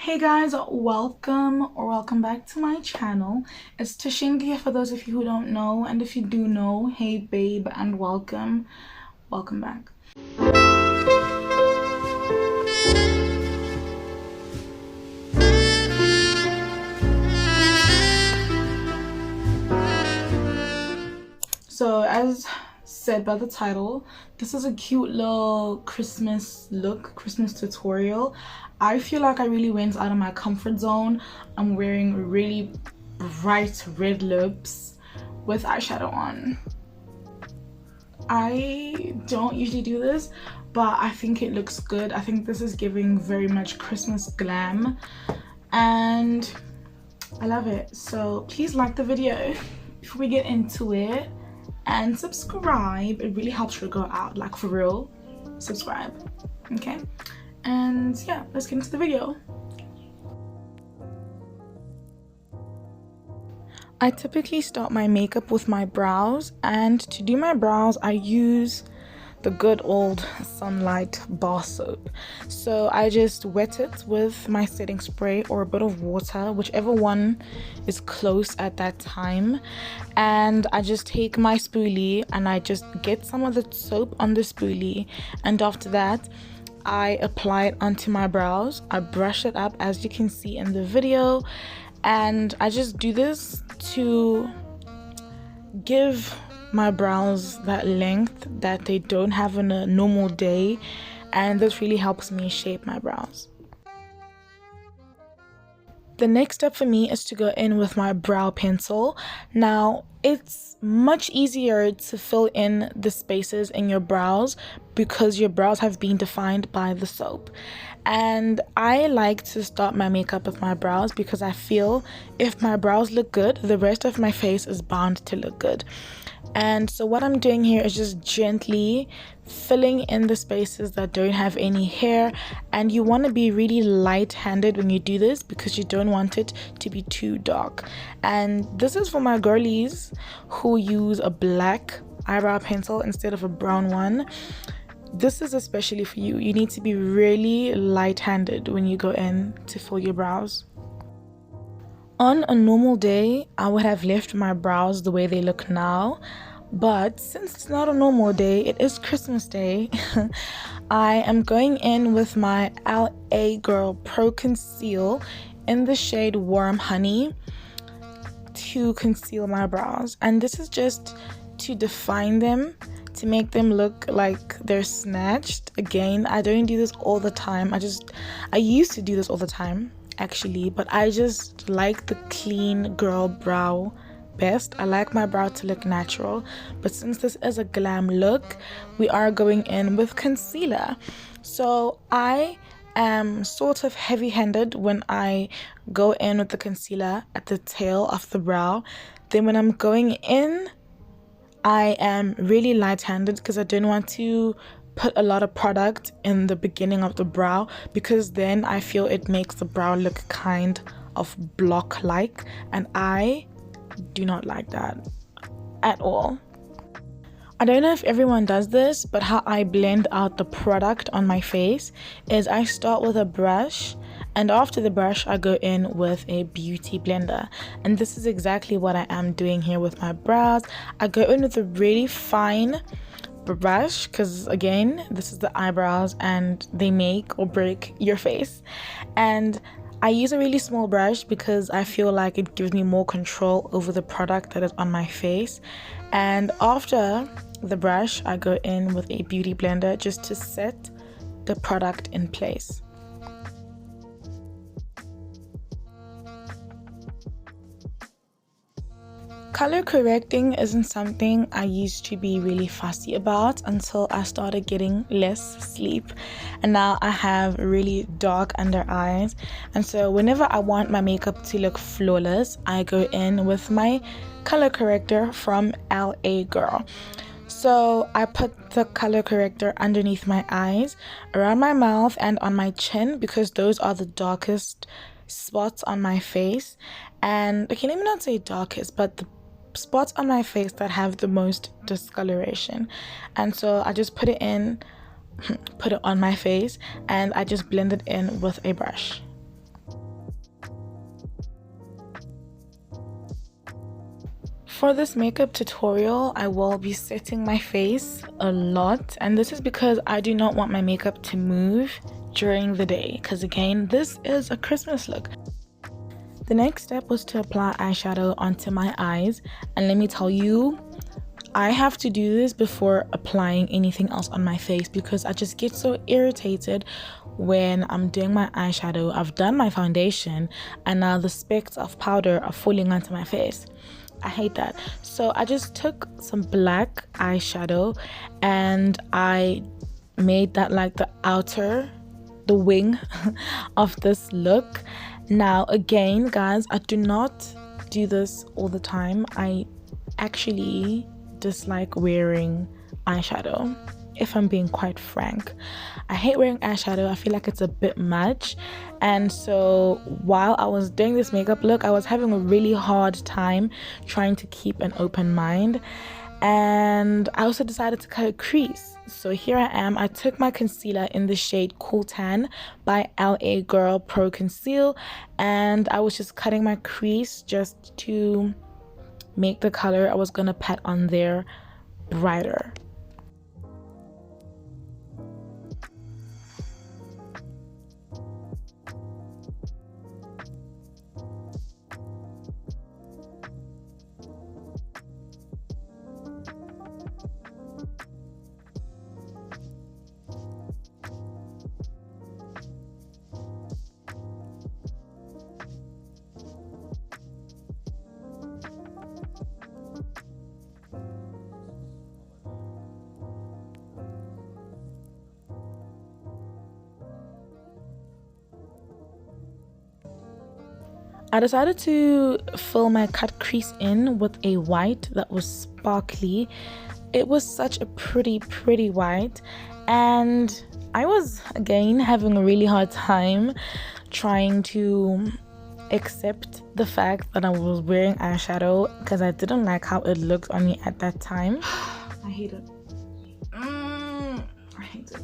Hey guys, welcome back to my channel. It's Tashinga here for those of you who don't know, and if you do know, hey babe, and welcome back. So as said by the title, this is a cute little Christmas tutorial. I feel like I really went out of my comfort zone. I'm wearing really bright red lips with eyeshadow on. I don't usually do this, but I think it looks good. I think this is giving very much Christmas glam and I love it. So please like the video before we get into it, and subscribe. It really helps your girl out, like for real. Subscribe, okay? And yeah, let's get into the video. I typically start my makeup with my brows, and to do my brows I use the good old Sunlight bar soap. So I just wet it with my setting spray or a bit of water, whichever one is close at that time, and I just take my spoolie and I just get some of the soap on the spoolie, and after that I apply it onto my brows. I brush it up as you can see in the video, and I just do this to give my brows that length that they don't have on a normal day, and this really helps me shape my brows. The next step for me is to go in with my brow pencil. Now it's much easier to fill in the spaces in your brows because your brows have been defined by the soap, and I like to start my makeup with my brows because I feel if my brows look good, the rest of my face is bound to look good. And so what I'm doing here is just gently filling in the spaces that don't have any hair, and you want to be really light-handed when you do this because you don't want it to be too dark. And this is for my girlies who use a black eyebrow pencil instead of a brown one. This is especially for you. You need to be really light-handed when you go in to fill your brows. On a normal day, I would have left my brows the way they look now, but since it's not a normal day, it is Christmas Day, I am going in with my LA Girl Pro Conceal in the shade Warm Honey to conceal my brows. And this is just to define them, to make them look like they're snatched. Again, I don't do this all the time. I used to do this all the time actually, but I just like the clean girl brow best. I like my brow to look natural, but since this is a glam look, we are going in with concealer. So I am sort of heavy-handed when I go in with the concealer at the tail of the brow. Then when I'm going in, I am really light-handed because I don't want to put a lot of product in the beginning of the brow, because then I feel it makes the brow look kind of block-like, and I do not like that at all. I don't know if everyone does this, but how I blend out the product on my face is I start with a brush, and after the brush I go in with a beauty blender, and this is exactly what I am doing here with my brows. I go in with a really fine brush because again, this is the eyebrows and they make or break your face, and I use a really small brush because I feel like it gives me more control over the product that is on my face. And after the brush I go in with a beauty blender just to set the product in place. Color correcting isn't something I used to be really fussy about until I started getting less sleep, and now I have really dark under eyes, and so whenever I want my makeup to look flawless, I go in with my color corrector from LA Girl. So I put the color corrector underneath my eyes, around my mouth, and on my chin because those are the darkest spots on my face. And okay, let me not say darkest, but the spots on my face that have the most discoloration. And so I just put it on my face, and I just blend it in with a brush. For this makeup tutorial, I will be setting my face a lot, and this is because I do not want my makeup to move during the day, because again, this is a Christmas look. The next step was to apply eyeshadow onto my eyes, and let me tell you, I have to do this before applying anything else on my face because I just get so irritated when I'm doing my eyeshadow. I've done my foundation and now the specks of powder are falling onto my face. I hate that. So I just took some black eyeshadow and I made that like the wing of this look. Now again, guys, I do not do this all the time. I actually dislike wearing eyeshadow, if I'm being quite frank. I hate wearing eyeshadow. I feel like it's a bit much, and so while I was doing this makeup look, I was having a really hard time trying to keep an open mind, and I also decided to cut a crease. So here I am. I took my concealer in the shade Cool Tan by LA Girl Pro Conceal, and I was just cutting my crease just to make the color I was gonna pat on there brighter. I decided to fill my cut crease in with a white that was sparkly. It was such a pretty white, and I was again having a really hard time trying to accept the fact that I was wearing eyeshadow because I didn't like how it looked on me at that time. I hate it. I hate it.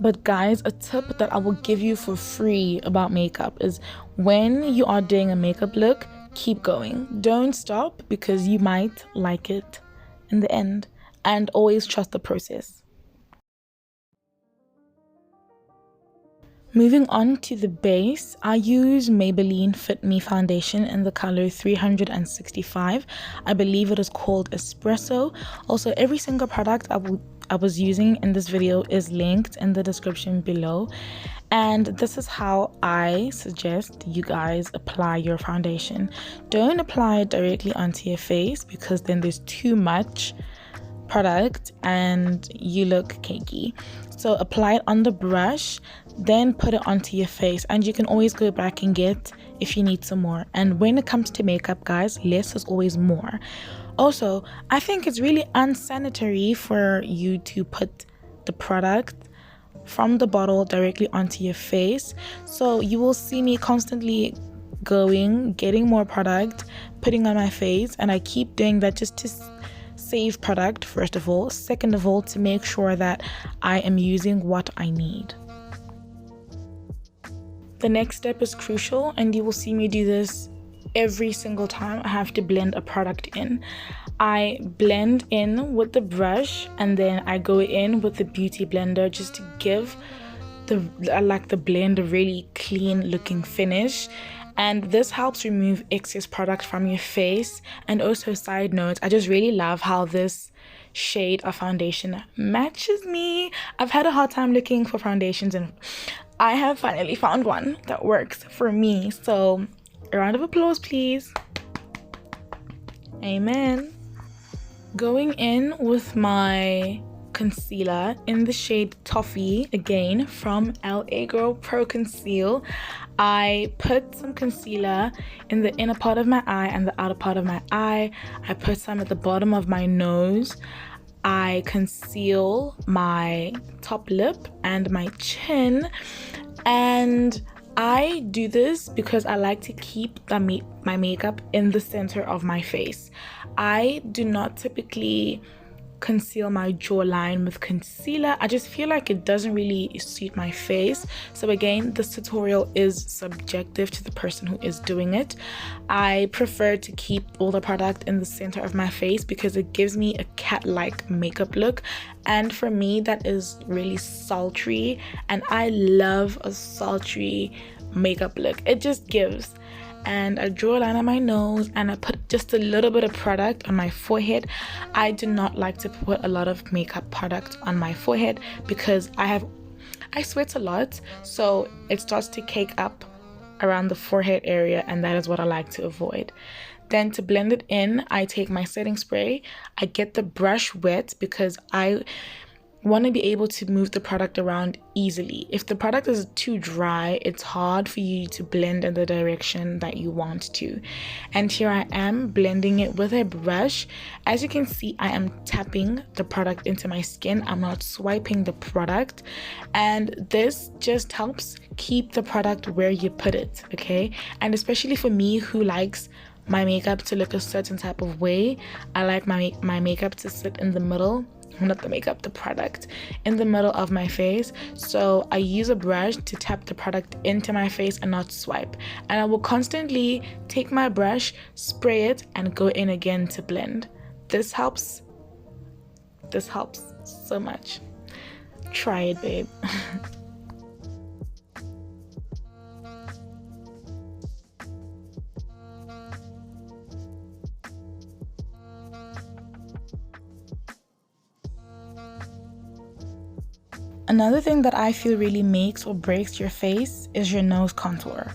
But guys, a tip that I will give you for free about makeup is when you are doing a makeup look, keep going. Don't stop because you might like it in the end, and always trust the process. Moving on to the base, I use Maybelline Fit Me foundation in the color 365. I believe it is called Espresso. Also, every single product I was using in this video is linked in the description below, and this is how I suggest you guys apply your foundation. Don't apply it directly onto your face because then there's too much product and you look cakey. So apply it on the brush, then put it onto your face, and you can always go back and get if you need some more. And when it comes to makeup, guys, less is always more. Also, I think it's really unsanitary for you to put the product from the bottle directly onto your face. So you will see me constantly getting more product, putting on my face, and I keep doing that just to save product, first of all. Second of all, to make sure that I am using what I need. The next step is crucial, and you will see me do this every single time I have to blend a product in. I blend in with the brush and then I go in with the beauty blender just to give the blend a really clean looking finish. And this helps remove excess product from your face. And also, side note, I just really love how this shade of foundation matches me. I've had a hard time looking for foundations and I have finally found one that works for me. So a round of applause, please. Amen. Going in with my concealer in the shade Toffee, again from LA Girl Pro Conceal. I put some concealer in the inner part of my eye and the outer part of my eye. I put some at the bottom of my nose. I conceal my top lip and my chin, and I do this because I like to keep my makeup in the center of my face. I do not typically conceal my jawline with concealer. I just feel like it doesn't really suit my face. So again, this tutorial is subjective to the person who is doing it. I prefer to keep all the product in the center of my face because it gives me a cat-like makeup look, and for me that is really sultry, and I love a sultry makeup look. It just gives. And I draw a line on my nose and I put just a little bit of product on my forehead. I do not like to put a lot of makeup product on my forehead because I sweat a lot, so it starts to cake up around the forehead area, and that is what I like to avoid. Then to blend it in, I take my setting spray. I get the brush wet because I want to be able to move the product around easily. If the product is too dry, it's hard for you to blend in the direction that you want to. And here I am blending it with a brush. As you can see, I am tapping the product into my skin. I'm not swiping the product, and this just helps keep the product where you put it, okay? And especially for me who likes my makeup to look a certain type of way, I like my makeup to sit in the middle, not the makeup, the product in the middle of my face. So I use a brush to tap the product into my face and not swipe, and I will constantly take my brush, spray it, and go in again to blend. This helps so much. Try it, babe. Another thing that I feel really makes or breaks your face is your nose contour.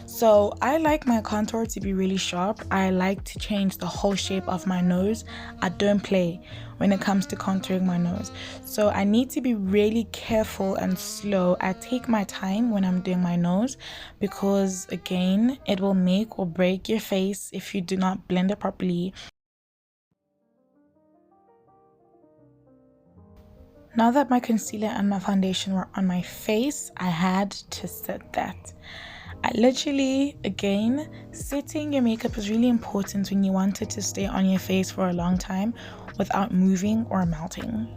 So I like my contour to be really sharp. I like to change the whole shape of my nose. I don't play when it comes to contouring my nose. So I need to be really careful and slow. I take my time when I'm doing my nose because again, it will make or break your face if you do not blend it properly. Now that my concealer and my foundation were on my face, I had to set that. I literally, again, setting your makeup is really important when you want it to stay on your face for a long time without moving or melting.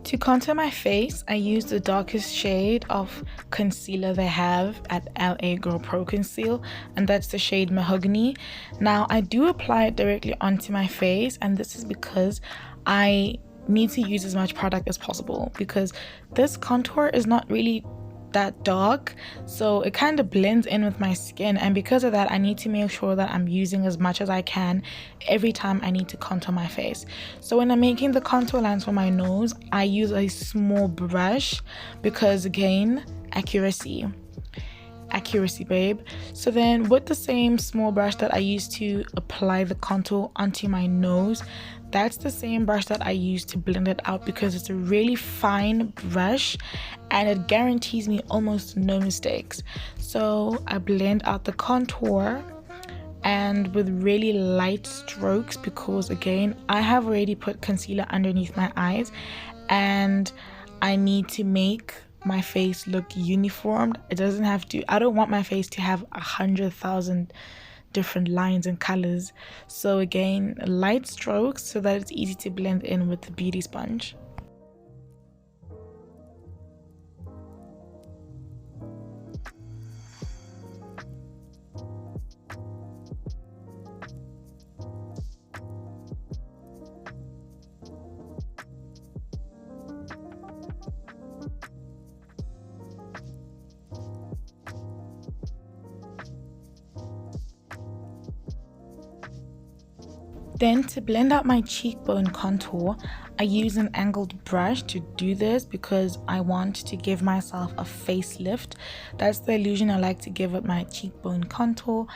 To contour my face, I use the darkest shade of concealer they have at LA Girl Pro Conceal, and that's the shade Mahogany. Now, I do apply it directly onto my face, and this is because I need to use as much product as possible because this contour is not really that dark, so it kind of blends in with my skin, and because of that I need to make sure that I'm using as much as I can every time I need to contour my face. So when I'm making the contour lines for my nose, I use a small brush because again, accuracy, babe. So then with the same small brush that I use to apply the contour onto my nose, that's the same brush that I use to blend it out because it's a really fine brush and it guarantees me almost no mistakes. So I blend out the contour and with really light strokes because again, I have already put concealer underneath my eyes and I need to make my face look uniformed. It doesn't have to, I don't want my face to have 100,000 different lines and colors. So again, light strokes so that it's easy to blend in with the beauty sponge. Then to blend out my cheekbone contour, I use an angled brush to do this because I want to give myself a facelift. That's the illusion I like to give with my cheekbone contour,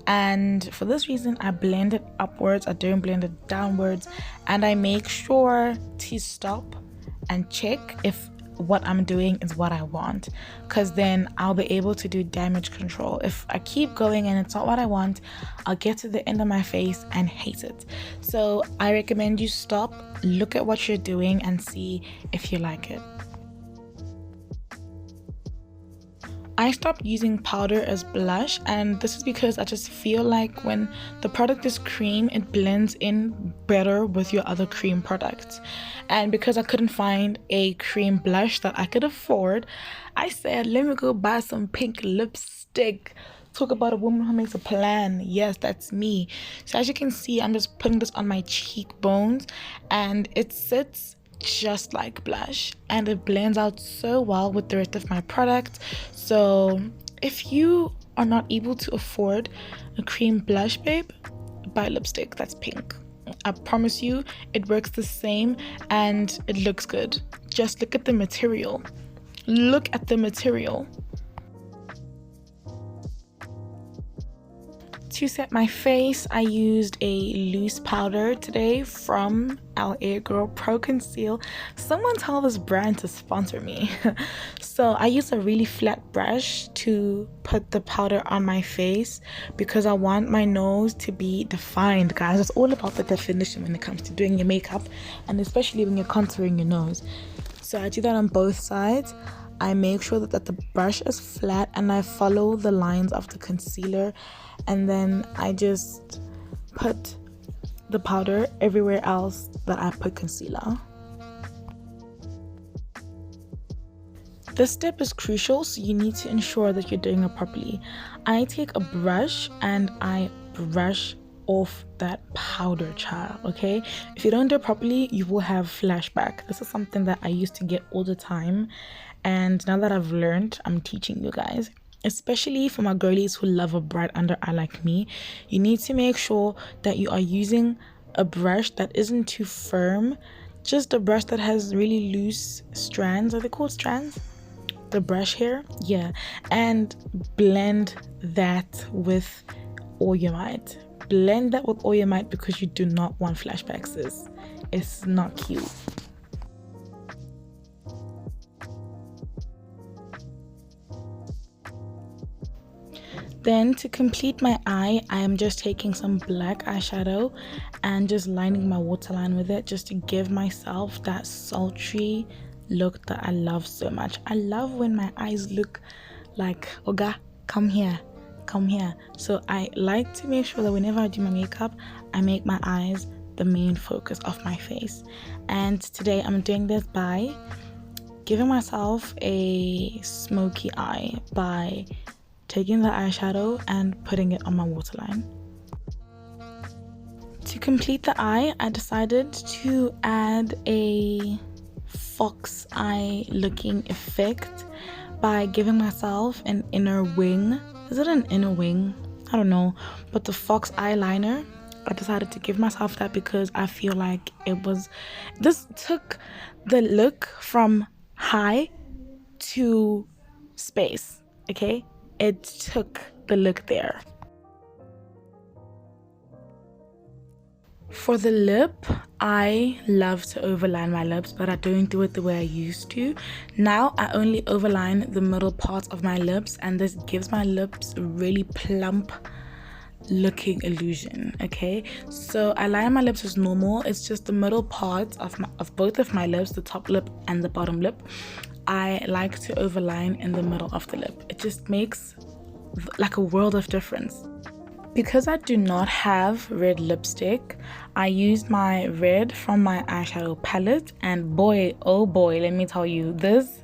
and for this reason I blend it upwards, I don't blend it downwards, and I make sure to stop and check if what I'm doing is what I want, because then I'll be able to do damage control. If I keep going and it's not what I want, I'll get to the end of my face and hate it. So I recommend you stop, look at what you're doing and see if you like it. I stopped using powder as blush, and this is because I just feel like when the product is cream, it blends in better with your other cream products. And because I couldn't find a cream blush that I could afford, I said, let me go buy some pink lipstick. Talk about a woman who makes a plan. Yes, that's me. So as you can see, I'm just putting this on my cheekbones, and it sits just like blush, and it blends out so well with the rest of my product. So if you are not able to afford a cream blush, babe, buy lipstick that's pink. I promise you it works the same and it looks good. Just look at the material. Look at the material. To set my face, I used a loose powder today from LA Girl Pro Conceal. Someone tell this brand to sponsor me. So I used a really flat brush to put the powder on my face because I want my nose to be defined, guys. It's all about the definition when it comes to doing your makeup, and especially when you're contouring your nose. So I do that on both sides. I make sure that the brush is flat and I follow the lines of the concealer, and then I just put the powder everywhere else that I put concealer. This step is crucial, so you need to ensure that you're doing it properly. I take a brush and I brush off that powder, child. Okay, if you don't do it properly, you will have flashback. This is something that I used to get all the time, and now that I've learned, I'm teaching you guys. Especially for my girlies who love a bright under eye like me, you need to make sure that you are using a brush that isn't too firm, just a brush that has really loose strands. Are they called strands? The brush hair, yeah, and blend that with all your might. Blend that with all your might because you do not want flashbacks, sis. It's not cute. Then to complete my eye, I am just taking some black eyeshadow and just lining my waterline with it, just to give myself that sultry look that I love so much. I love when my eyes look like, Oga, come here, come here. So I like to make sure that whenever I do my makeup, I make my eyes the main focus of my face. And today I'm doing this by giving myself a smoky eye by taking the eyeshadow and putting it on my waterline. To complete the eye, I decided to add a fox eye looking effect by giving myself an inner wing. Is it an inner wing? I don't know, but the fox eyeliner, I decided to give myself that because I feel like this took the look from high to space, okay? It took the look there. For the lip, I love to overline my lips, but I don't do it the way I used to. Now I only overline the middle part of my lips, and this gives my lips a really plump looking illusion. Okay, so I line my lips as normal. It's just the middle part of both of my lips, the top lip and the bottom lip, I like to overline in the middle of the lip. It just makes like a world of difference. Because I do not have red lipstick, I used my red from my eyeshadow palette, and boy, oh boy, let me tell you, this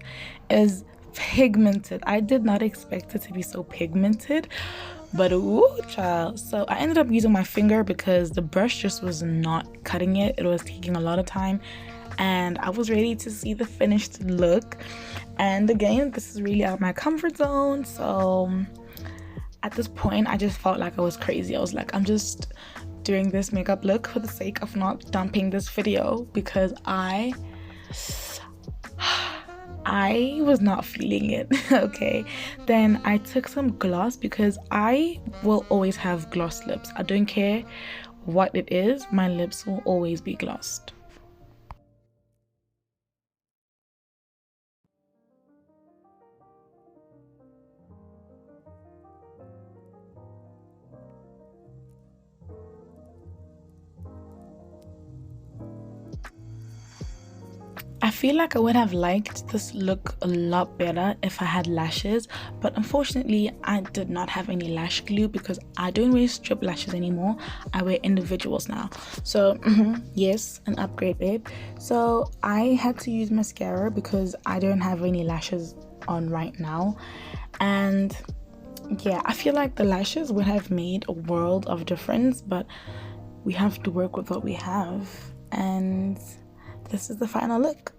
is pigmented. I did not expect it to be so pigmented, but ooh, child. So I ended up using my finger because the brush just was not cutting it. It was taking a lot of time, and I was ready to see the finished look. And again, this is really out of my comfort zone, so at this point I just felt like I was crazy. I was like, I'm just doing this makeup look for the sake of not dumping this video, because I was not feeling it. Okay, then I took some gloss because I will always have gloss lips. I don't care what it is, my lips will always be glossed. I I feel like I would have liked this look a lot better if I had lashes, but unfortunately I did not have any lash glue because I don't wear strip lashes anymore. I wear individuals now. So yes, an upgrade, babe. So I had to use mascara because I don't have any lashes on right now. And yeah, I feel like the lashes would have made a world of difference, but we have to work with what we have. And this is the final look.